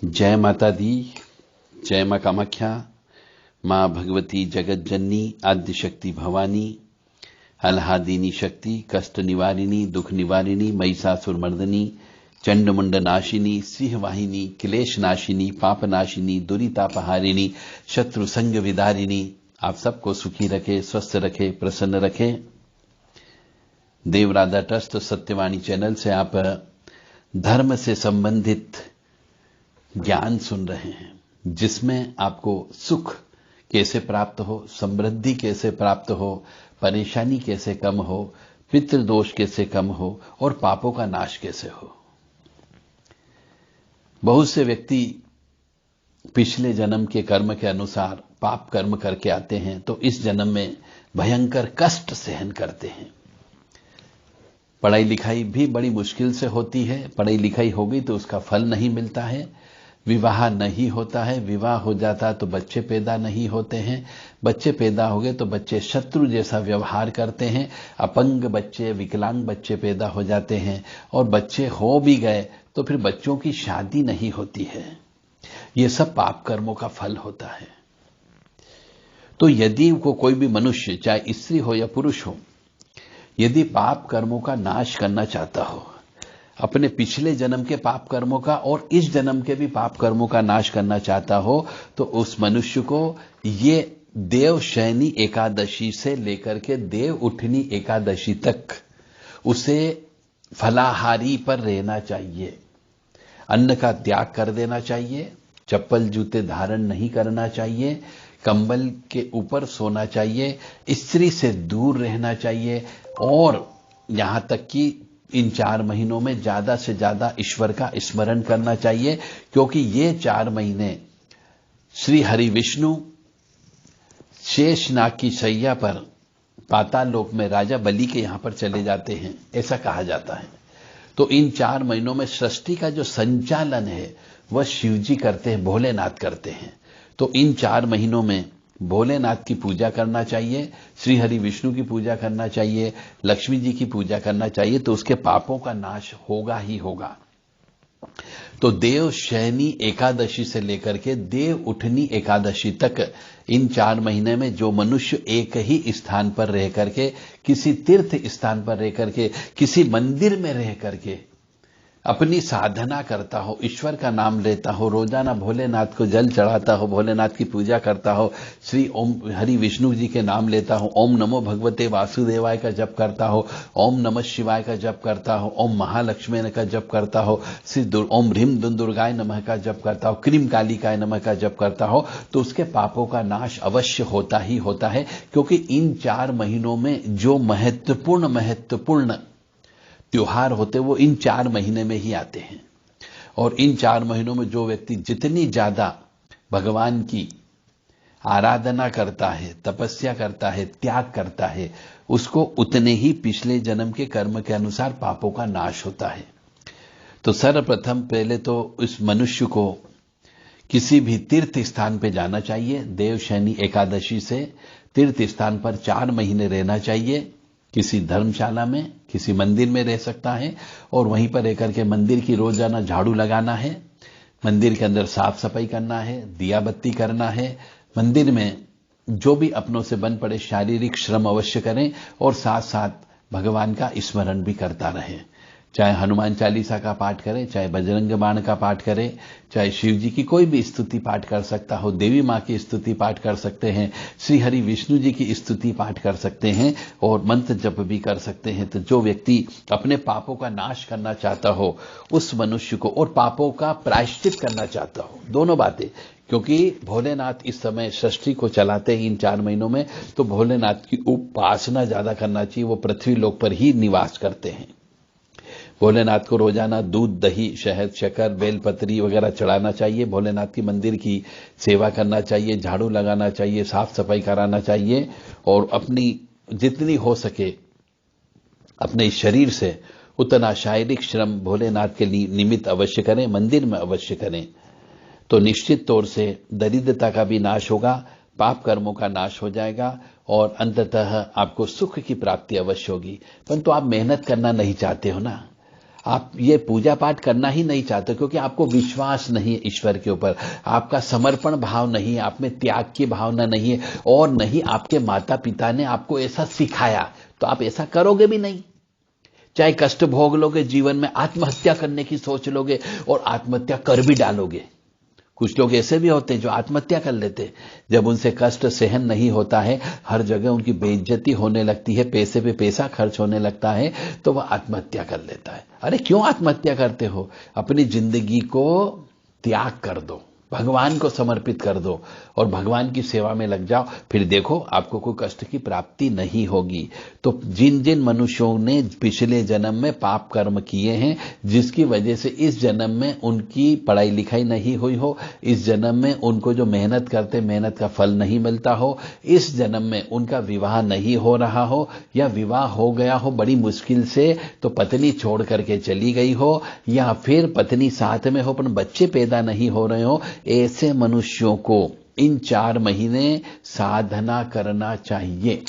जय माता दी, जय मां कामाख्या, मां भगवती जगत जननी, आद्य शक्ति भवानी, अल्हादिनी शक्ति, कष्ट निवारिणी, दुख निवारिणी, महिषासुर मर्दनी, चंडमुंड नाशिनी, सिंह वाहिनी, क्लेश नाशिनी, पाप नाशिनी, दुरितापहारिणी, शत्रु संग विदारिणी। आप सबको सुखी रखे, स्वस्थ रखे, प्रसन्न रखे। देवराधा ट्रस्ट सत्यवाणी चैनल से आप धर्म से संबंधित ज्ञान सुन रहे हैं, जिसमें आपको सुख कैसे प्राप्त हो, समृद्धि कैसे प्राप्त हो, परेशानी कैसे कम हो, पितृदोष कैसे कम हो और पापों का नाश कैसे हो। बहुत से व्यक्ति पिछले जन्म के कर्म के अनुसार पाप कर्म करके आते हैं, तो इस जन्म में भयंकर कष्ट सहन करते हैं। पढ़ाई लिखाई भी बड़ी मुश्किल से होती है, पढ़ाई लिखाई हो गई तो उसका फल नहीं मिलता है, विवाह नहीं होता है, विवाह हो जाता तो बच्चे पैदा नहीं होते हैं, बच्चे पैदा हो गए तो बच्चे शत्रु जैसा व्यवहार करते हैं, अपंग बच्चे, विकलांग बच्चे पैदा हो जाते हैं, और बच्चे हो भी गए तो फिर बच्चों की शादी नहीं होती है। ये सब पाप कर्मों का फल होता है। तो यदि कोई भी मनुष्य, चाहे स्त्री हो या पुरुष हो, यदि पाप कर्मों का नाश करना चाहता हो, अपने पिछले जन्म के पाप कर्मों का और इस जन्म के भी पाप कर्मों का नाश करना चाहता हो, तो उस मनुष्य को ये देवशयनी एकादशी से लेकर के देव उठनी एकादशी तक उसे फलाहारी पर रहना चाहिए, अन्न का त्याग कर देना चाहिए, चप्पल जूते धारण नहीं करना चाहिए, कंबल के ऊपर सोना चाहिए, स्त्री से दूर रहना चाहिए, और यहां तक कि इन 4 महीनों में ज्यादा से ज्यादा ईश्वर का स्मरण करना चाहिए, क्योंकि ये 4 महीने श्री हरि विष्णु शेषनाग की शैया पर पाताल लोक में राजा बलि के यहां पर चले जाते हैं, ऐसा कहा जाता है। तो इन 4 महीनों में सृष्टि का जो संचालन है वह शिवजी करते हैं, भोलेनाथ करते हैं। तो इन 4 महीनों में भोलेनाथ की पूजा करना चाहिए, श्री हरि विष्णु की पूजा करना चाहिए, लक्ष्मी जी की पूजा करना चाहिए, तो उसके पापों का नाश होगा ही होगा। तो देव शयनी एकादशी से लेकर के देव उठनी एकादशी तक इन 4 महीने में जो मनुष्य एक ही स्थान पर रह करके, किसी तीर्थ स्थान पर रह करके, किसी मंदिर में रह करके अपनी साधना करता हो, ईश्वर का नाम लेता हो, रोजाना भोलेनाथ को जल चढ़ाता हो, भोलेनाथ की पूजा करता हो, श्री ओम हरि विष्णु जी के नाम लेता हो, ओम नमो भगवते वासुदेवाय का जप करता हो, ओम नमः शिवाय का जप करता हो, ओम महालक्ष्मी का जप करता हो, श्री ओम ह्रीम दुर्गाय नमः का जप करता हो, क्रीम कालिकाय नमः का जप करता हो, तो उसके पापों का नाश अवश्य होता ही होता है। क्योंकि इन 4 महीनों में जो महत्वपूर्ण त्योहार होते वो इन 4 महीने में ही आते हैं, और इन 4 महीनों में जो व्यक्ति जितनी ज्यादा भगवान की आराधना करता है, तपस्या करता है, त्याग करता है, उसको उतने ही पिछले जन्म के कर्म के अनुसार पापों का नाश होता है। तो सर्वप्रथम पहले तो इस मनुष्य को किसी भी तीर्थ स्थान पर जाना चाहिए। देवशयनी एकादशी से तीर्थ स्थान पर 4 महीने रहना चाहिए, किसी धर्मशाला में, किसी मंदिर में रह सकता है, और वहीं पर रहकर के मंदिर की रोजाना झाड़ू लगाना है, मंदिर के अंदर साफ सफाई करना है, दिया बत्ती करना है, मंदिर में जो भी अपनों से बन पड़े शारीरिक श्रम अवश्य करें, और साथ साथ भगवान का स्मरण भी करता रहे। चाहे हनुमान चालीसा का पाठ करें, चाहे बजरंग बाण का पाठ करें, चाहे शिव जी की कोई भी स्तुति पाठ कर सकता हो, देवी मां की स्तुति पाठ कर सकते हैं, श्री हरि विष्णु जी की स्तुति पाठ कर सकते हैं, और मंत्र जप भी कर सकते हैं। तो जो व्यक्ति अपने पापों का नाश करना चाहता हो उस मनुष्य को, और पापों का प्रायश्चित करना चाहता हो, दोनों बातें, क्योंकि भोलेनाथ इस समय सृष्टि को चलाते हैं इन 4 महीनों में, तो भोलेनाथ की उपासना ज्यादा करना चाहिए। वो पृथ्वी लोक पर ही निवास करते हैं। भोलेनाथ को रोजाना दूध, दही, शहद, शक्कर, बेलपत्री वगैरह चढ़ाना चाहिए, भोलेनाथ की मंदिर की सेवा करना चाहिए, झाड़ू लगाना चाहिए, साफ सफाई कराना चाहिए, और अपनी जितनी हो सके अपने शरीर से उतना शारीरिक श्रम भोलेनाथ के निमित्त अवश्य करें, मंदिर में अवश्य करें। तो निश्चित तौर से दरिद्रता का भी नाश होगा, पाप कर्मों का नाश हो जाएगा, और अंततः आपको सुख की प्राप्ति अवश्य होगी। परंतु आप मेहनत करना नहीं चाहते हो ना, आप ये पूजा पाठ करना ही नहीं चाहते क्योंकि आपको विश्वास नहीं है ईश्वर के ऊपर, आपका समर्पण भाव नहीं है, आप में त्याग की भावना नहीं है, और नहीं आपके माता पिता ने आपको ऐसा सिखाया, तो आप ऐसा करोगे भी नहीं। चाहे कष्ट भोग लोगे जीवन में, आत्महत्या करने की सोच लोगे और आत्महत्या कर भी डालोगे। कुछ लोग ऐसे भी होते हैं जो आत्महत्या कर लेते हैं, जब उनसे कष्ट सहन नहीं होता है, हर जगह उनकी बेइज्जती होने लगती है, पैसे पे पैसा खर्च होने लगता है, तो वह आत्महत्या कर लेता है। अरे क्यों आत्महत्या करते हो? अपनी जिंदगी को त्याग कर दो, भगवान को समर्पित कर दो और भगवान की सेवा में लग जाओ, फिर देखो आपको कोई कष्ट की प्राप्ति नहीं होगी। तो जिन जिन मनुष्यों ने पिछले जन्म में पाप कर्म किए हैं, जिसकी वजह से इस जन्म में उनकी पढ़ाई लिखाई नहीं हुई हो, इस जन्म में उनको जो मेहनत करते मेहनत का फल नहीं मिलता हो, इस जन्म में उनका विवाह नहीं हो रहा हो, या विवाह हो गया हो बड़ी मुश्किल से, तो पत्नी छोड़ करके चली गई हो, या फिर पत्नी साथ में हो पर बच्चे पैदा नहीं हो रहे हो, ऐसे मनुष्यों को इन 4 महीने साधना करना चाहिए।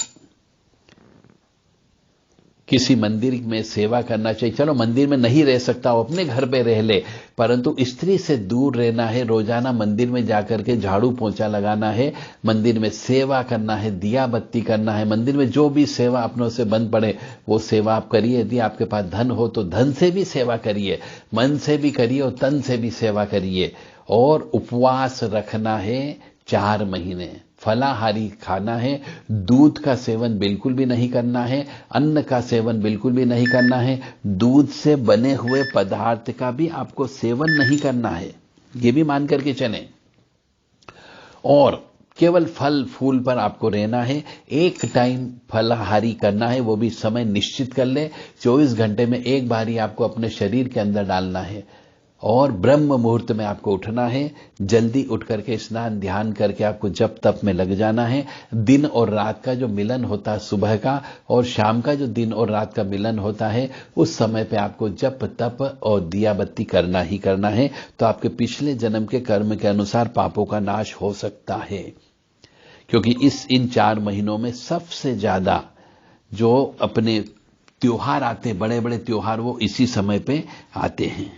किसी मंदिर में सेवा करना चाहिए। चलो मंदिर में नहीं रह सकता हो, अपने घर पे रह ले, परंतु स्त्री से दूर रहना है। रोजाना मंदिर में जाकर के झाड़ू पोंछा लगाना है, मंदिर में सेवा करना है, दिया बत्ती करना है। मंदिर में जो भी सेवा अपनों से बन पड़े वो सेवा आप करिए। यदि आपके पास धन हो तो धन से भी सेवा करिए, मन से भी करिए और तन से भी सेवा करिए। और उपवास रखना है 4 महीने, फलाहारी खाना है, दूध का सेवन बिल्कुल भी नहीं करना है, अन्न का सेवन बिल्कुल भी नहीं करना है, दूध से बने हुए पदार्थ का भी आपको सेवन नहीं करना है, ये भी मान करके चलें। और केवल फल फूल पर आपको रहना है। एक टाइम फलाहारी करना है, वो भी समय निश्चित कर ले, 24 घंटे में एक बार ही आपको अपने शरीर के अंदर डालना है। और ब्रह्म मुहूर्त में आपको उठना है, जल्दी उठ करके स्नान ध्यान करके आपको जप तप में लग जाना है। दिन और रात का जो मिलन होता है सुबह का, और शाम का जो दिन और रात का मिलन होता है, उस समय पे आपको जप तप और दिया बत्ती करना ही करना है। तो आपके पिछले जन्म के कर्म के अनुसार पापों का नाश हो सकता है। क्योंकि इन 4 महीनों में सबसे ज्यादा जो अपने त्योहार आते, बड़े बड़े त्योहार, वो इसी समय पे आते हैं।